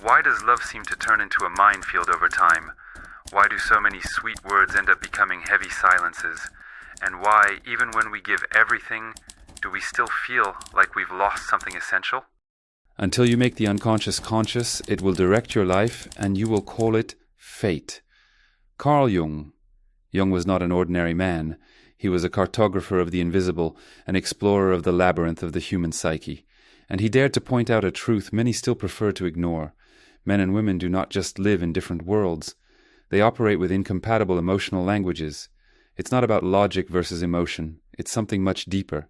Why does love seem to turn into a minefield over time? Why do so many sweet words end up becoming heavy silences? And why, even when we give everything, do we still feel like we've lost something essential? Until you make the unconscious conscious, it will direct your life, and you will call it fate. Carl Jung. Jung was not an ordinary man. He was a cartographer of the invisible, an explorer of the labyrinth of the human psyche. And he dared to point out a truth many still prefer to ignore. Men and women do not just live in different worlds. They operate with incompatible emotional languages. It's not about logic versus emotion. It's something much deeper.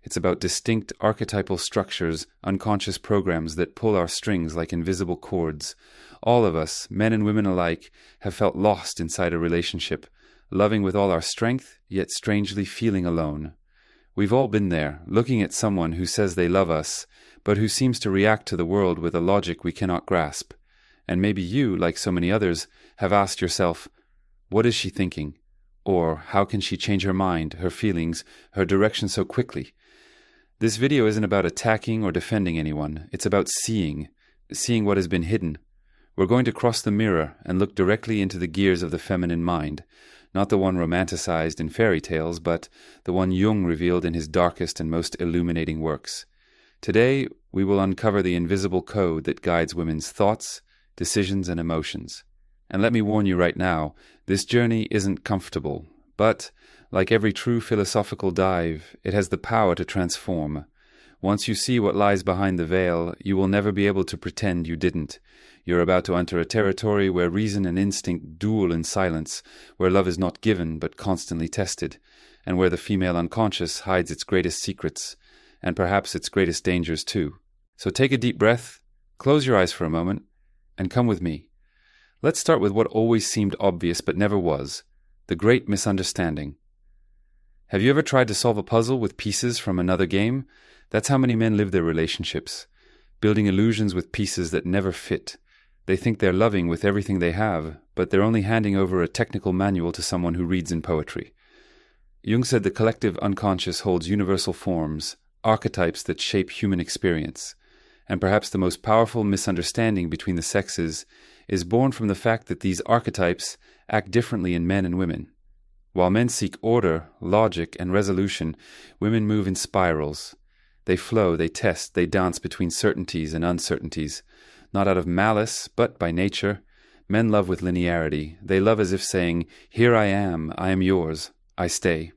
It's about distinct archetypal structures, unconscious programs that pull our strings like invisible cords. All of us, men and women alike, have felt lost inside a relationship, loving with all our strength, yet strangely feeling alone. We've all been there, looking at someone who says they love us, but who seems to react to the world with a logic we cannot grasp. And maybe you, like so many others, have asked yourself, what is she thinking? Or how can she change her mind, her feelings, her direction so quickly? This video isn't about attacking or defending anyone. It's about seeing what has been hidden. We're going to cross the mirror and look directly into the gears of the feminine mind, not the one romanticized in fairy tales, but the one Jung revealed in his darkest and most illuminating works. Today, we will uncover the invisible code that guides women's thoughts, decisions, and emotions. And let me warn you right now, this journey isn't comfortable, but like every true philosophical dive, it has the power to transform. Once you see what lies behind the veil, you will never be able to pretend you didn't. You're about to enter a territory where reason and instinct duel in silence, where love is not given but constantly tested, and where the female unconscious hides its greatest secrets, and perhaps its greatest dangers too. So take a deep breath, close your eyes for a moment, and come with me. Let's start with what always seemed obvious but never was, the great misunderstanding. Have you ever tried to solve a puzzle with pieces from another game? That's how many men live their relationships, building illusions with pieces that never fit. They think they're loving with everything they have, but they're only handing over a technical manual to someone who reads in poetry. Jung said the collective unconscious holds universal forms, archetypes that shape human experience. And perhaps the most powerful misunderstanding between the sexes is born from the fact that these archetypes act differently in men and women. While men seek order, logic, and resolution, women move in spirals. They flow, they test, they dance between certainties and uncertainties. Not out of malice, but by nature. Men love with linearity. They love as if saying, "Here I am yours, I stay."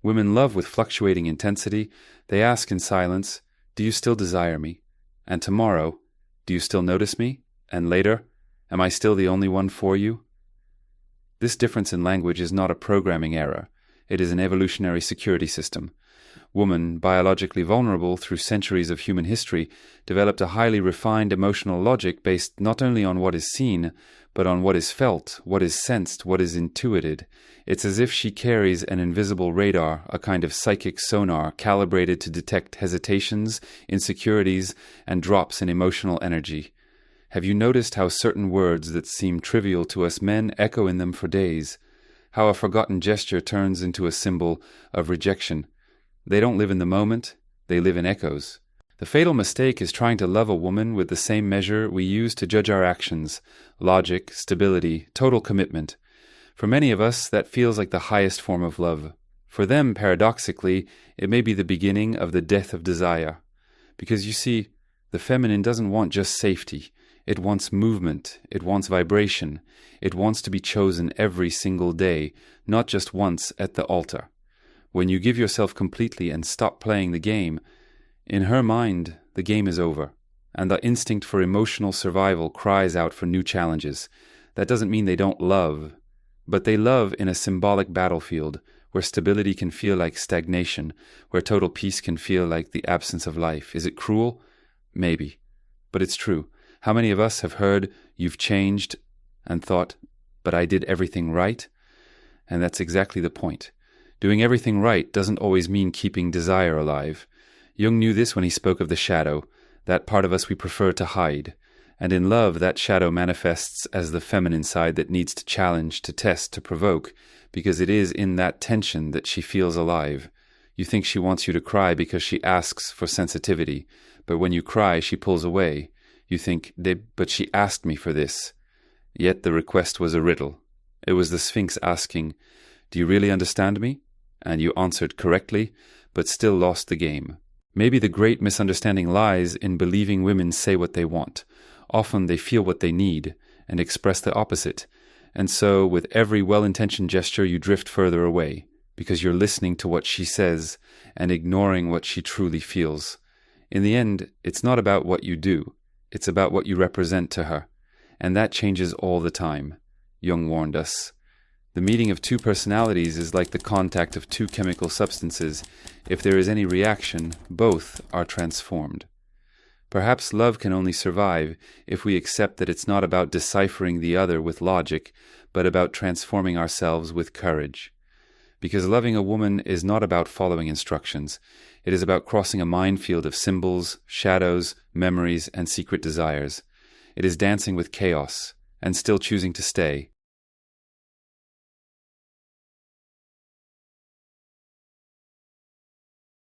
Women love with fluctuating intensity. They ask in silence, "Do you still desire me?" And tomorrow, "Do you still notice me?" And later, "Am I still the only one for you?" This difference in language is not a programming error. It is an evolutionary security system. Woman, biologically vulnerable through centuries of human history, developed a highly refined emotional logic based not only on what is seen, but on what is felt, what is sensed, what is intuited. It's as if she carries an invisible radar, a kind of psychic sonar calibrated to detect hesitations, insecurities, and drops in emotional energy. Have you noticed how certain words that seem trivial to us men echo in them for days? How a forgotten gesture turns into a symbol of rejection? They don't live in the moment, they live in echoes. The fatal mistake is trying to love a woman with the same measure we use to judge our actions: logic, stability, total commitment. For many of us, that feels like the highest form of love. For them, paradoxically, it may be the beginning of the death of desire. Because you see, the feminine doesn't want just safety. It wants movement, it wants vibration, it wants to be chosen every single day, not just once at the altar. When you give yourself completely and stop playing the game, in her mind, the game is over, and the instinct for emotional survival cries out for new challenges. That doesn't mean they don't love, but they love in a symbolic battlefield, where stability can feel like stagnation, where total peace can feel like the absence of life. Is it cruel? Maybe. But it's true. How many of us have heard, "You've changed," and thought, "But I did everything right"? And that's exactly the point. Doing everything right doesn't always mean keeping desire alive. Jung knew this when he spoke of the shadow, that part of us we prefer to hide. And in love, that shadow manifests as the feminine side that needs to challenge, to test, to provoke, because it is in that tension that she feels alive. You think she wants you to cry because she asks for sensitivity, but when you cry, she pulls away. You think, but she asked me for this. Yet the request was a riddle. It was the Sphinx asking, do you really understand me? And you answered correctly, but still lost the game. Maybe the great misunderstanding lies in believing women say what they want. Often they feel what they need and express the opposite. And so, with every well-intentioned gesture, you drift further away, because you're listening to what she says and ignoring what she truly feels. In the end, it's not about what you do. It's about what you represent to her. And that changes all the time, Jung warned us. The meeting of two personalities is like the contact of two chemical substances. If there is any reaction, both are transformed. Perhaps love can only survive if we accept that it's not about deciphering the other with logic, but about transforming ourselves with courage. Because loving a woman is not about following instructions. It is about crossing a minefield of symbols, shadows, memories, and secret desires. It is dancing with chaos and still choosing to stay.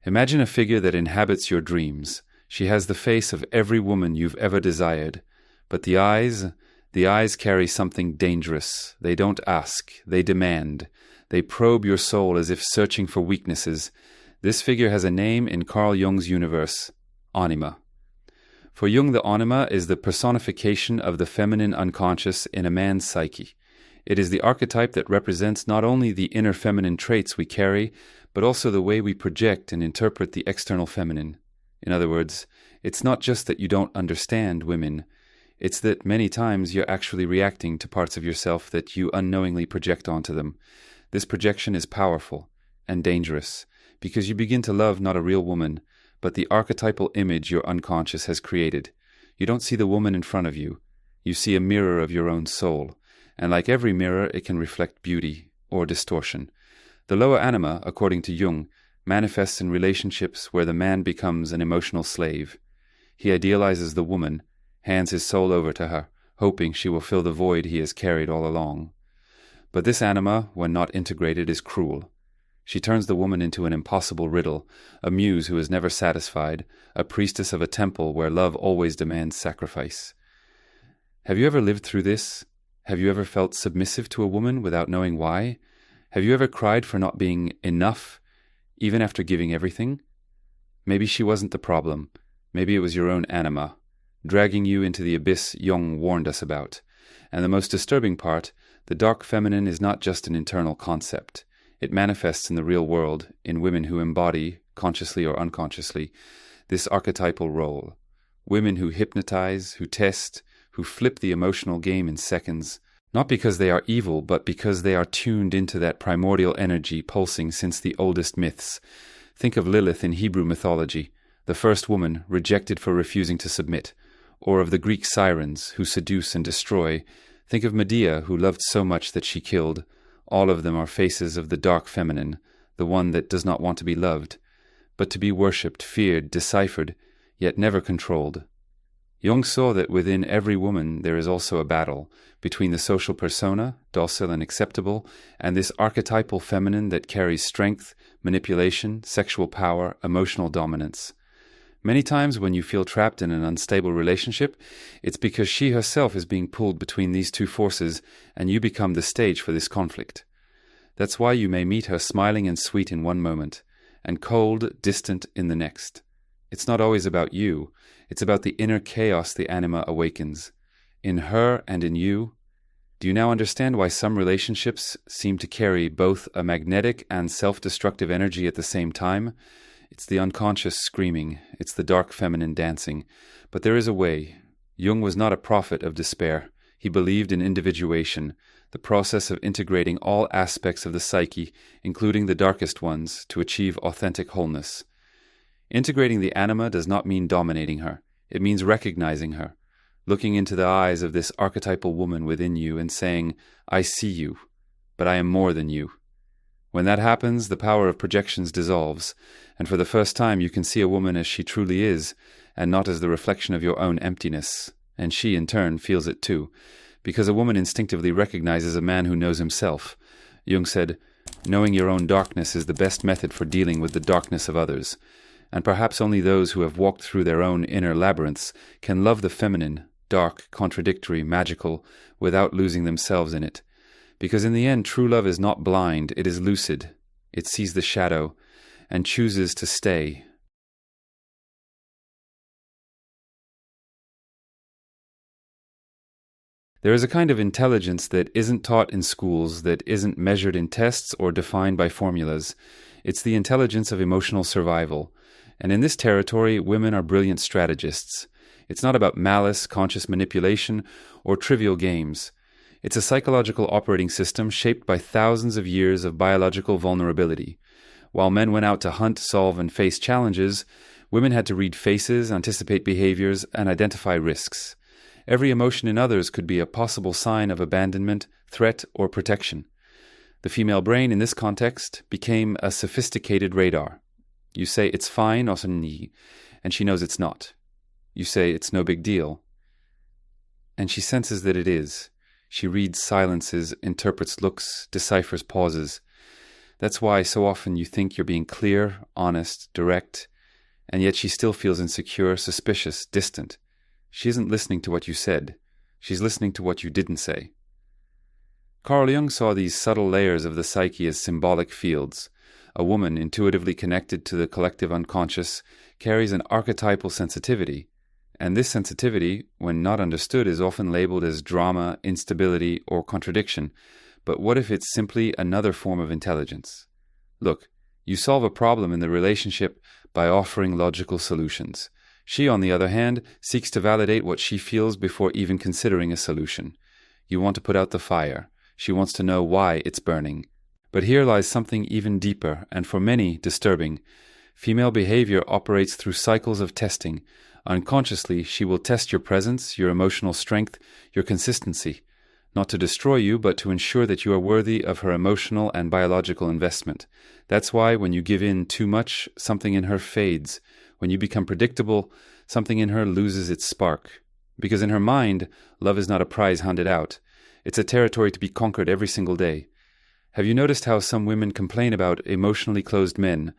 Imagine a figure that inhabits your dreams. She has the face of every woman you've ever desired. But the eyes carry something dangerous. They don't ask, they demand. They probe your soul as if searching for weaknesses. This figure has a name in Carl Jung's universe, anima. For Jung, the anima is the personification of the feminine unconscious in a man's psyche. It is the archetype that represents not only the inner feminine traits we carry, but also the way we project and interpret the external feminine. In other words, it's not just that you don't understand women, it's that many times you're actually reacting to parts of yourself that you unknowingly project onto them. This projection is powerful and dangerous, because you begin to love not a real woman, but the archetypal image your unconscious has created. You don't see the woman in front of you. You see a mirror of your own soul, and like every mirror, it can reflect beauty or distortion. The lower anima, according to Jung, manifests in relationships where the man becomes an emotional slave. He idealizes the woman, hands his soul over to her, hoping she will fill the void he has carried all along. But this anima, when not integrated, is cruel. She turns the woman into an impossible riddle, a muse who is never satisfied, a priestess of a temple where love always demands sacrifice. Have you ever lived through this? Have you ever felt submissive to a woman without knowing why? Have you ever cried for not being enough, even after giving everything? Maybe she wasn't the problem. Maybe it was your own anima, dragging you into the abyss Jung warned us about. And the most disturbing part, the dark feminine is not just an internal concept. It manifests in the real world, in women who embody, consciously or unconsciously, this archetypal role. Women who hypnotize, who test, who flip the emotional game in seconds, not because they are evil, but because they are tuned into that primordial energy pulsing since the oldest myths. Think of Lilith in Hebrew mythology, the first woman rejected for refusing to submit, or of the Greek sirens who seduce and destroy. Think of Medea, who loved so much that she killed. All of them are faces of the dark feminine, the one that does not want to be loved, but to be worshipped, feared, deciphered, yet never controlled. Jung saw that within every woman there is also a battle between the social persona, docile and acceptable, and this archetypal feminine that carries strength, manipulation, sexual power, emotional dominance. Many times when you feel trapped in an unstable relationship, it's because she herself is being pulled between these two forces, and you become the stage for this conflict. That's why you may meet her smiling and sweet in one moment, and cold, distant in the next. It's not always about you. It's about the inner chaos the anima awakens. In her and in you. Do you now understand why some relationships seem to carry both a magnetic and self-destructive energy at the same time? It's the unconscious screaming. It's the dark feminine dancing. But there is a way. Jung was not a prophet of despair. He believed in individuation, the process of integrating all aspects of the psyche, including the darkest ones, to achieve authentic wholeness. Integrating the anima does not mean dominating her. It means recognizing her, looking into the eyes of this archetypal woman within you and saying, I see you, but I am more than you. When that happens, the power of projections dissolves, and for the first time you can see a woman as she truly is, and not as the reflection of your own emptiness. And she, in turn, feels it too, because a woman instinctively recognizes a man who knows himself. Jung said, knowing your own darkness is the best method for dealing with the darkness of others. and perhaps only those who have walked through their own inner labyrinths can love the feminine, dark, contradictory, magical, without losing themselves in it. Because in the end, true love is not blind, it is lucid. It sees the shadow and chooses to stay. There is a kind of intelligence that isn't taught in schools, that isn't measured in tests or defined by formulas. It's the intelligence of emotional survival. And in this territory, women are brilliant strategists. It's not about malice, conscious manipulation, or trivial games. It's a psychological operating system shaped by thousands of years of biological vulnerability. While men went out to hunt, solve, and face challenges, women had to read faces, anticipate behaviors, and identify risks. Every emotion in others could be a possible sign of abandonment, threat, or protection. The female brain, in this context, became a sophisticated radar. You say it's fine, and she knows it's not. You say it's no big deal, and she senses that it is. She reads silences, interprets looks, deciphers pauses. That's why so often you think you're being clear, honest, direct, and yet she still feels insecure, suspicious, distant. She isn't listening to what you said. She's listening to what you didn't say. Carl Jung saw these subtle layers of the psyche as symbolic fields. A woman, intuitively connected to the collective unconscious, carries an archetypal sensitivity, and this sensitivity, when not understood, is often labeled as drama, instability, or contradiction. But what if it's simply another form of intelligence? Look, you solve a problem in the relationship by offering logical solutions. She, on the other hand, seeks to validate what she feels before even considering a solution. You want to put out the fire. She wants to know why it's burning. But here lies something even deeper, and for many, disturbing. Female behavior operates through cycles of testing. Unconsciously, she will test your presence, your emotional strength, your consistency. Not to destroy you, but to ensure that you are worthy of her emotional and biological investment. That's why when you give in too much, something in her fades. When you become predictable, something in her loses its spark. Because in her mind, love is not a prize handed out. It's a territory to be conquered every single day. Have you noticed how some women complain about emotionally closed men,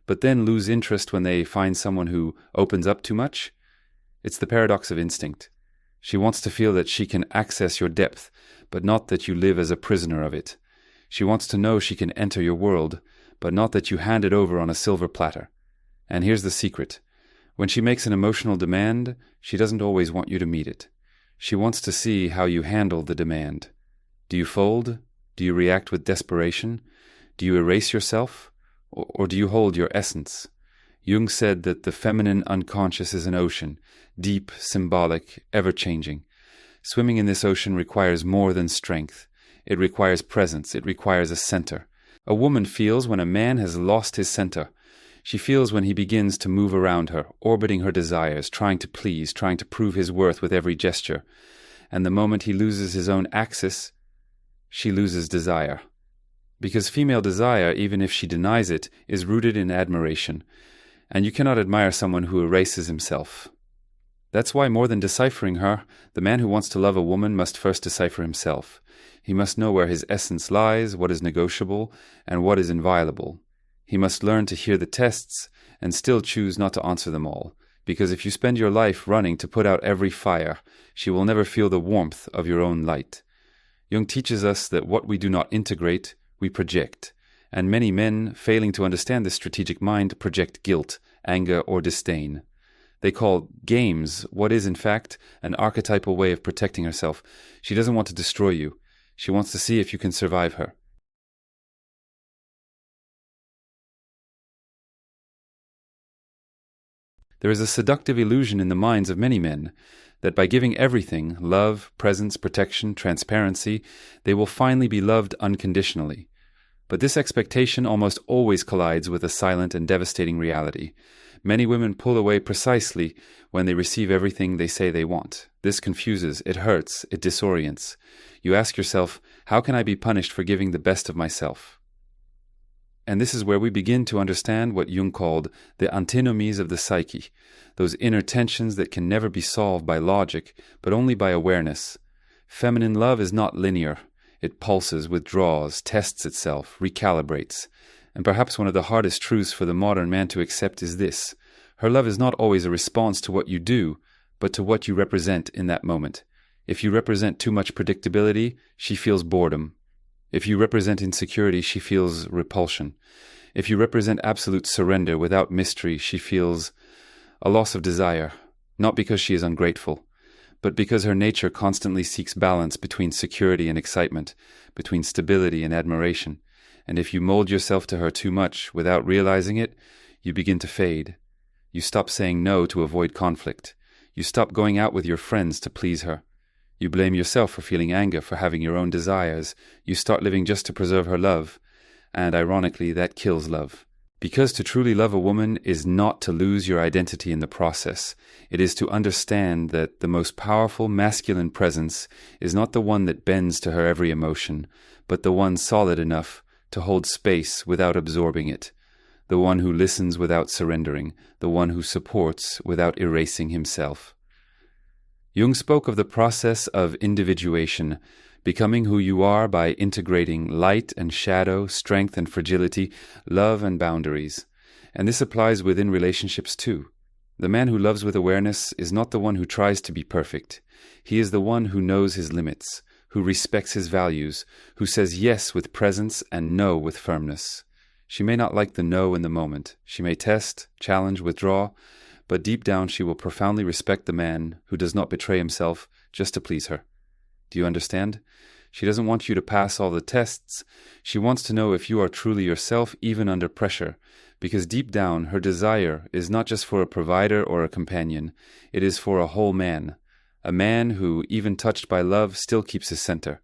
but then lose interest when they find someone who opens up too much? It's the paradox of instinct. She wants to feel that she can access your depth, but not that you live as a prisoner of it. She wants to know she can enter your world, but not that you hand it over on a silver platter. And here's the secret. When she makes an emotional demand, she doesn't always want you to meet it. She wants to see how you handle the demand. Do you fold? Do you react with desperation? Do you erase yourself? Or do you hold your essence? Jung said that the feminine unconscious is an ocean, deep, symbolic, ever-changing. Swimming in this ocean requires more than strength. It requires presence. It requires a center. A woman feels when a man has lost his center. She feels when he begins to move around her, orbiting her desires, trying to please, trying to prove his worth with every gesture. And the moment he loses his own axis, she loses desire. Because female desire, even if she denies it, is rooted in admiration. And you cannot admire someone who erases himself. That's why more than deciphering her, the man who wants to love a woman must first decipher himself. He must know where his essence lies, what is negotiable, and what is inviolable. He must learn to hear the tests and still choose not to answer them all, because if you spend your life running to put out every fire, she will never feel the warmth of your own light. Jung teaches us that what we do not integrate, we project, and many men, failing to understand this strategic mind, project guilt, anger, or disdain. They call games what is, in fact, an archetypal way of protecting herself. She doesn't want to destroy you. She wants to see if you can survive her. There is a seductive illusion in the minds of many men that by giving everything, love, presence, protection, transparency, they will finally be loved unconditionally. But this expectation almost always collides with a silent and devastating reality. Many women pull away precisely when they receive everything they say they want. This confuses, it hurts, it disorients. You ask yourself, how can I be punished for giving the best of myself? And this is where we begin to understand what Jung called the antinomies of the psyche, those inner tensions that can never be solved by logic, but only by awareness. Feminine love is not linear. It pulses, withdraws, tests itself, recalibrates. And perhaps one of the hardest truths for the modern man to accept is this. Her love is not always a response to what you do, but to what you represent in that moment. If you represent too much predictability, she feels boredom. If you represent insecurity, she feels repulsion. If you represent absolute surrender without mystery, she feels a loss of desire, not because she is ungrateful, but because her nature constantly seeks balance between security and excitement, between stability and admiration. And if you mold yourself to her too much without realizing it, you begin to fade. You stop saying no to avoid conflict. You stop going out with your friends to please her. You blame yourself for feeling anger, for having your own desires. You start living just to preserve her love. And ironically, that kills love. Because to truly love a woman is not to lose your identity in the process. It is to understand that the most powerful masculine presence is not the one that bends to her every emotion, but the one solid enough to hold space without absorbing it, the one who listens without surrendering, the one who supports without erasing himself. Jung spoke of the process of individuation, becoming who you are by integrating light and shadow, strength and fragility, love and boundaries. And this applies within relationships too. The man who loves with awareness is not the one who tries to be perfect. He is the one who knows his limits, who respects his values, who says yes with presence and no with firmness. She may not like the no in the moment. She may test, challenge, withdraw, but deep down she will profoundly respect the man who does not betray himself just to please her. Do you understand? She doesn't want you to pass all the tests. She wants to know if you are truly yourself, even under pressure, because deep down her desire is not just for a provider or a companion. It is for a whole man, a man who, even touched by love, still keeps his center.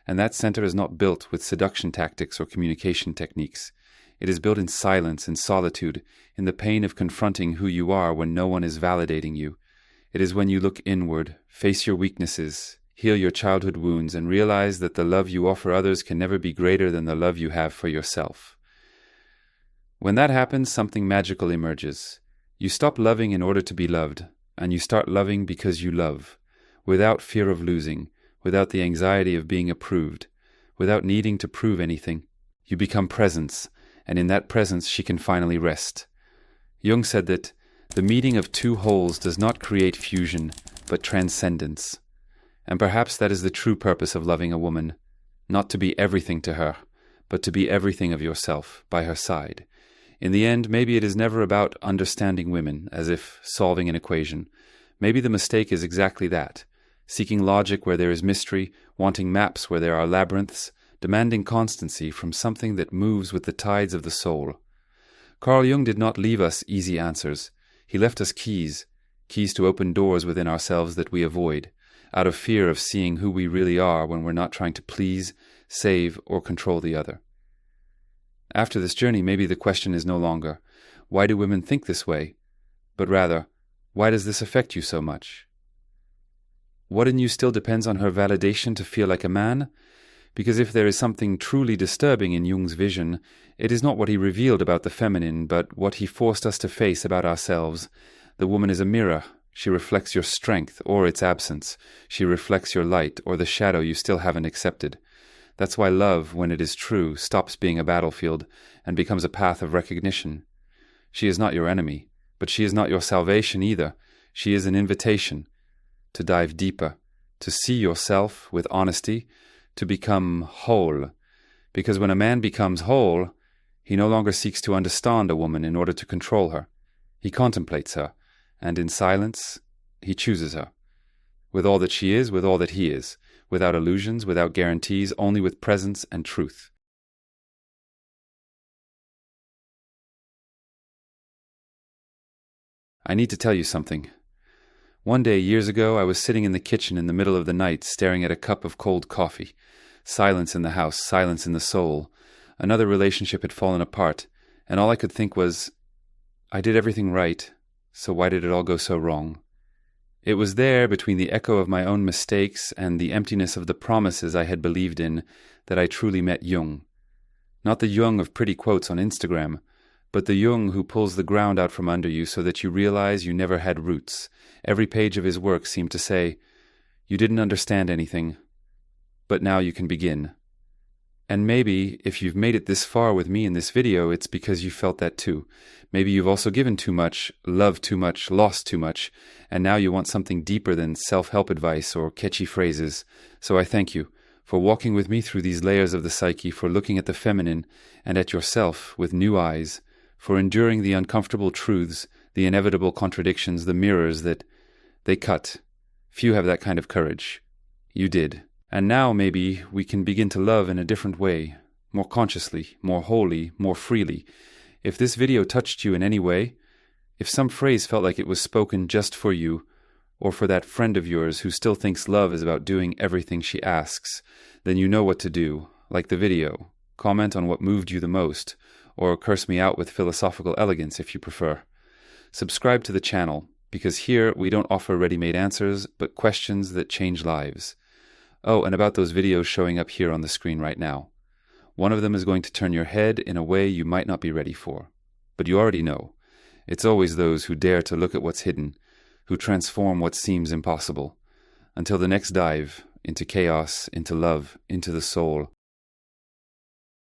And that center is not built with seduction tactics or communication techniques. It is built in silence and solitude, in the pain of confronting who you are when no one is validating you. It is when you look inward, face your weaknesses, heal your childhood wounds, and realize that the love you offer others can never be greater than the love you have for yourself. When that happens, something magical emerges. You stop loving in order to be loved, and you start loving because you love, without fear of losing, without the anxiety of being approved, without needing to prove anything. You become presence, and in that presence she can finally rest. Jung said that the meeting of two wholes does not create fusion, but transcendence. And perhaps that is the true purpose of loving a woman, not to be everything to her, but to be everything of yourself by her side. In the end, maybe it is never about understanding women, as if solving an equation. Maybe the mistake is exactly that, seeking logic where there is mystery, wanting maps where there are labyrinths, demanding constancy from something that moves with the tides of the soul. Carl Jung did not leave us easy answers. He left us keys to open doors within ourselves that we avoid, out of fear of seeing who we really are when we're not trying to please, save, or control the other. After this journey, maybe the question is no longer, why do women think this way? But rather, why does this affect you so much? What in you still depends on her validation to feel like a man? Because if there is something truly disturbing in Jung's vision, it is not what he revealed about the feminine, but what he forced us to face about ourselves. The woman is a mirror. She reflects your strength or its absence. She reflects your light or the shadow you still haven't accepted. That's why love, when it is true, stops being a battlefield and becomes a path of recognition. She is not your enemy, but she is not your salvation either. She is an invitation to dive deeper, to see yourself with honesty, to become whole. Because when a man becomes whole, he no longer seeks to understand a woman in order to control her. He contemplates her, and in silence, he chooses her. With all that she is, with all that he is, without illusions, without guarantees, only with presence and truth. I need to tell you something. One day, years ago, I was sitting in the kitchen in the middle of the night, staring at a cup of cold coffee. Silence in the house, silence in the soul. Another relationship had fallen apart, and all I could think was, I did everything right, so why did it all go so wrong? It was there, between the echo of my own mistakes and the emptiness of the promises I had believed in, that I truly met Jung. Not the Jung of pretty quotes on Instagram, but the Jung who pulls the ground out from under you so that you realize you never had roots. Every page of his work seemed to say, you didn't understand anything, but now you can begin. And maybe if you've made it this far with me in this video, it's because you felt that too. Maybe you've also given too much, loved too much, lost too much, and now you want something deeper than self-help advice or catchy phrases. So I thank you for walking with me through these layers of the psyche, for looking at the feminine and at yourself with new eyes, for enduring the uncomfortable truths, the inevitable contradictions, the mirrors that they cut. Few have that kind of courage. You did. And now maybe we can begin to love in a different way, more consciously, more wholly, more freely. If this video touched you in any way, if some phrase felt like it was spoken just for you, or for that friend of yours who still thinks love is about doing everything she asks, then you know what to do, like the video. Comment on what moved you the most, or curse me out with philosophical elegance if you prefer. Subscribe to the channel, because here we don't offer ready-made answers, but questions that change lives. Oh, and about those videos showing up here on the screen right now. One of them is going to turn your head in a way you might not be ready for. But you already know. It's always those who dare to look at what's hidden, who transform what seems impossible. Until the next dive, into chaos, into love, into the soul,